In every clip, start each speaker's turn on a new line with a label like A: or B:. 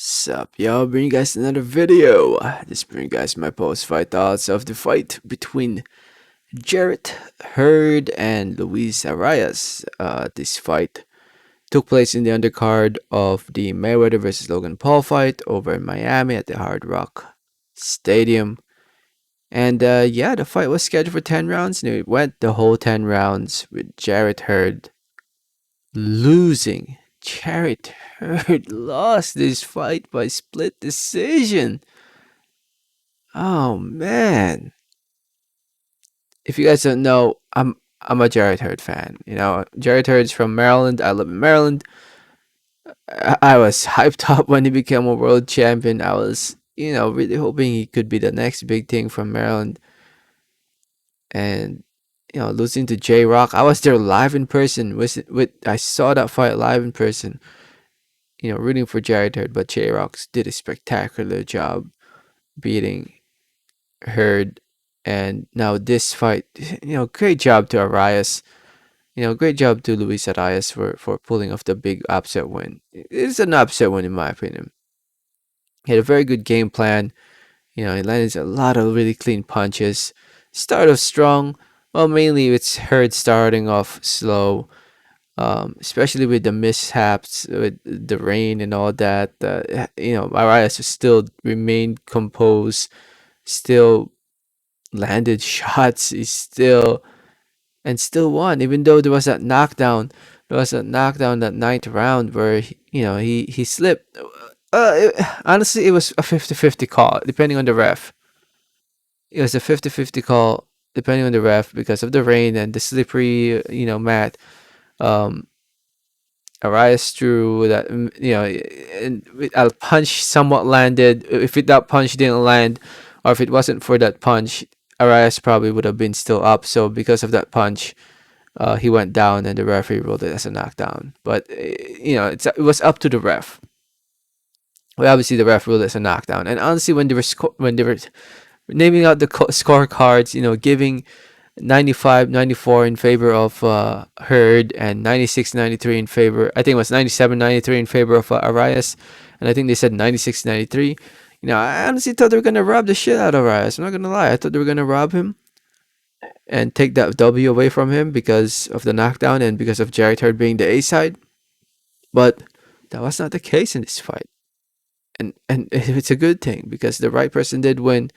A: Sup, y'all? Bring you guys another video. Just bring you guys my post-fight thoughts of the fight between Jarrett Hurd and Luis Arias. This fight took place in the undercard of the Mayweather versus Logan Paul fight over in Miami at the Hard Rock Stadium. And yeah, the fight was scheduled for 10 rounds, and it went the whole 10 rounds with Jarrett Hurd losing. Jarrett Hurd lost this fight by split decision. Oh man. If you guys don't know, I'm a Jarrett Hurd fan. You know, Jarrett Hurd's from Maryland. I live in Maryland. I was hyped up when he became a world champion. I was, really hoping he could be the next big thing from Maryland. And losing to J Rock, I was there live in person. I saw that fight live in person. Rooting for Jarrett Hurd, but J Rock did a spectacular job beating Hurd. And now this fight, great job to Arias. Great job to Luis Arias for pulling off the big upset win. It's an upset win in my opinion. He had a very good game plan. He landed a lot of really clean punches. Started off strong. Well, mainly it's Hurd starting off slow. Especially with the mishaps with the rain and all that. Arias still remained composed, still landed shots. He still won, even though there was that knockdown. There was a knockdown that ninth round where he slipped. Honestly, it was a 50-50 call, depending on the ref. It was a 50-50 call, depending on the ref, because of the rain and the slippery, mat. Um, Arias threw that, and a punch somewhat landed. If that punch didn't land, or if it wasn't for that punch, Arias probably would have been still up. So because of that punch, he went down, and the referee ruled it as a knockdown. But it was up to the ref. Well, obviously the ref ruled it as a knockdown. And honestly, when they were naming out the scorecards, giving 95-94 in favor of Hurd and 96-93 in favor. I think it was 97-93 in favor of Arias, and I think they said 96-93. I honestly thought they were gonna rob the shit out of Arias. I'm not gonna lie. I thought they were gonna rob him and take that W away from him because of the knockdown and because of Jarrett Hurd being the A side. But that was not the case in this fight. And it's a good thing because the right person did win.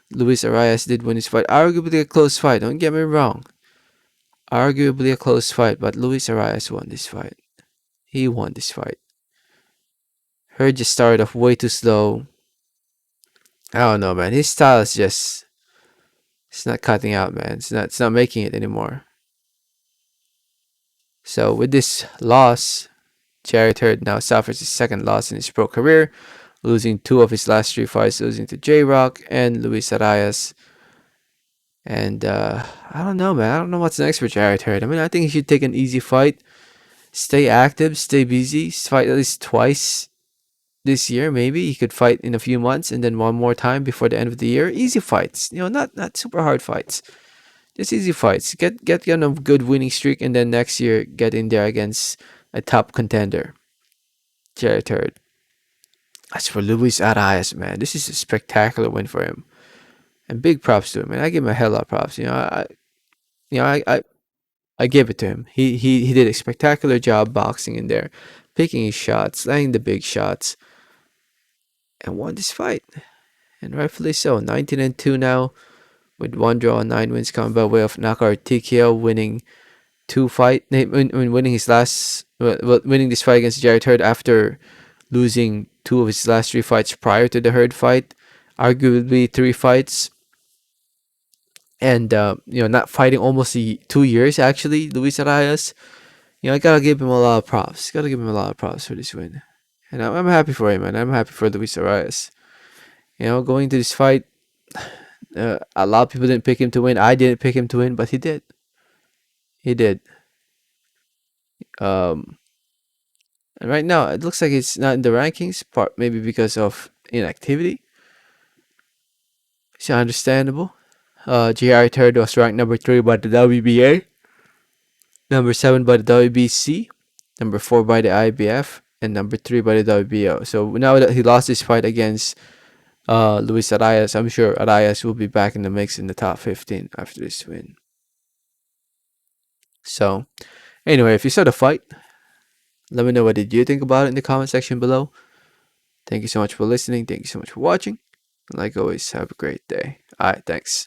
A: Luis Arias did win his fight. Arguably a close fight, don't get me wrong. Arguably a close fight, but Luis Arias won this fight. He won this fight. Hurd just started off way too slow. I don't know, man. His style is just, it's not cutting out, man. It's not making it anymore. So with this loss, Jarrett Hurd now suffers his second loss in his pro career, losing 2 of his last 3 fights, losing to J Rock and Luis Arias. And I don't know, man. I don't know what's next for Jarrett Hurd. I mean, I think he should take an easy fight, stay active, stay busy, fight at least twice this year. Maybe he could fight in a few months and then one more time before the end of the year. Easy fights, not super hard fights. Just easy fights. Get on a good winning streak, and then next year get in there against a top contender. Jarrett Hurd. As for Luis Arias, man, this is a spectacular win for him. And big props to him, and I give him a hell of props. I give it to him. He did a spectacular job boxing in there, picking his shots, landing the big shots, and won this fight. And rightfully so. 19-2 now, with 1 draw and 9 wins coming by way of knockout TKO, winning winning his winning this fight against Jarrett Hurd after losing 2 of his last 3 fights prior to the Hurd fight, arguably 3 fights. And not fighting almost 2 years actually. Luis Arias, I gotta give him a lot of props. Gotta give him a lot of props for this win, and I'm happy for him, and I'm happy for Luis Arias. Going to this fight, a lot of people didn't pick him to win. I didn't pick him to win, but he did. He did. And right now it looks like it's not in the rankings, part maybe because of inactivity. It's understandable. Jarrett Hurd was ranked number 3 by the WBA, number 7 by the WBC, number 4 by the IBF, and number 3 by the WBO. So now that he lost his fight against Luis Arias, I'm sure Arias will be back in the mix in the top 15 after this win. So anyway, if you saw the fight, let me know what did you think about it in the comment section below. Thank you so much for listening. Thank you so much for watching. Like always, have a great day. All right, thanks.